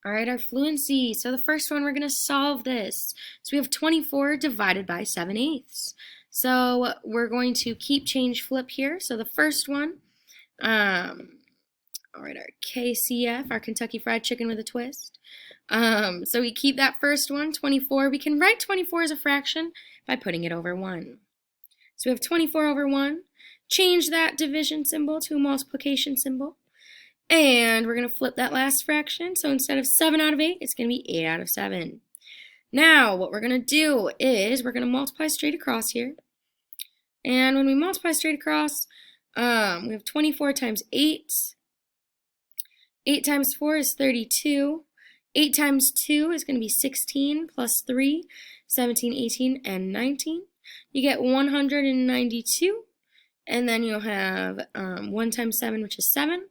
All right, our fluency. So the first one, we're going to solve this. So we have 24 divided by 7/8. So we're going to keep, change, flip here. So the first one, all right, our KCF, our Kentucky Fried Chicken with a twist. So we keep that first one, 24. We can write 24 as a fraction by putting it over 1. So we have 24 over 1. Change that division symbol to a multiplication symbol. And we're going to flip that last fraction. So instead of 7 out of 8, it's going to be 8 out of 7. Now, what we're going to do is we're going to multiply straight across here. And when we multiply straight across, we have 24 times 8. 8 times 4 is 32. 8 times 2 is going to be 16 plus 3, 17, 18, and 19. You get 192. And then you'll have 1 times 7, which is 7.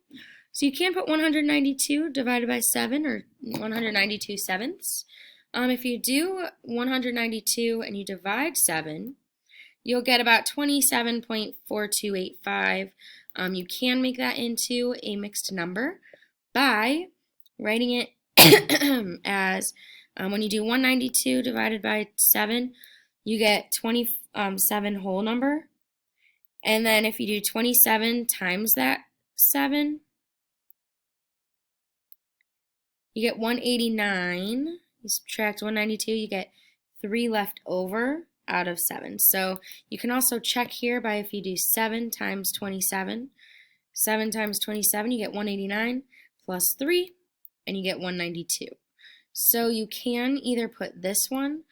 So you can put 192 divided by 7, or 192 sevenths. If you do 192 and you divide 7, you'll get about 27.4285. You can make that into a mixed number by writing it as, when you do 192 divided by 7, you get 27 whole number. And then if you do 27 times that 7, you get 189. You subtract 192, you get 3 left over out of 7. So you can also check here by if you do 7 times 27. 7 times 27, you get 189 plus 3, and you get 192. So you can either put this one,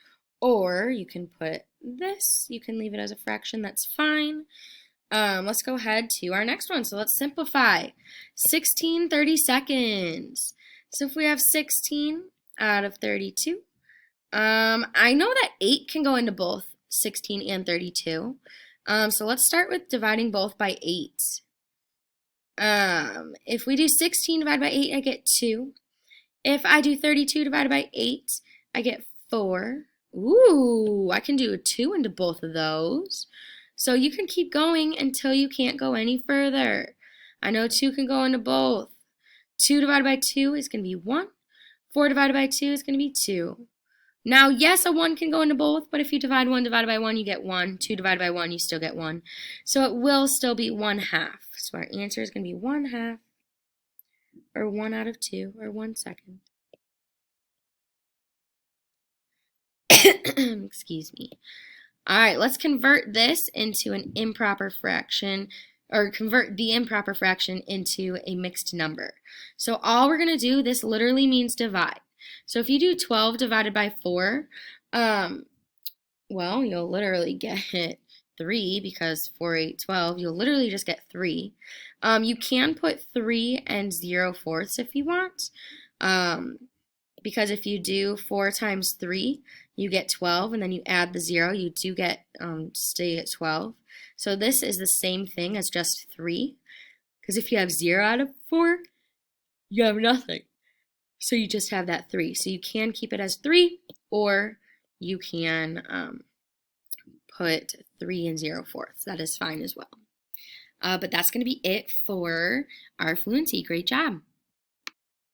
or you can put this. You can leave it as a fraction, that's fine. Let's go ahead to our next one. So let's simplify. 16 32nds. So if we have 16 out of 32, I know that 8 can go into both 16 and 32. So let's start with dividing both by 8. If we do 16 divided by 8, I get 2. If I do 32 divided by 8, I get 4. Ooh, I can do a 2 into both of those. So you can keep going until you can't go any further. I know 2 can go into both. 2 divided by 2 is going to be 1. 4 divided by 2 is going to be 2. Now, yes, a 1 can go into both, but if you divide 1 divided by 1, you get 1. 2 divided by 1, you still get 1. So it will still be 1/2. So our answer is going to be 1/2, or 1 out of 2, or 1/2. Excuse me. All right, let's convert this into an improper fraction, or convert the improper fraction into a mixed number. So all we're going to do, this literally means divide. So if you do 12 divided by 4, well, you'll literally get 3, because 4, 8, 12, you'll literally just get 3. You can put 3 and 0/4 if you want, because if you do 4 times 3, you get 12, and then you add the 0, you do get, stay at 12. So this is the same thing as just 3, because if you have 0 out of 4, you have nothing. So you just have that 3. So you can keep it as 3, or you can put 3 and 0/4. That is fine as well. But that's going to be it for our fluency. Great job.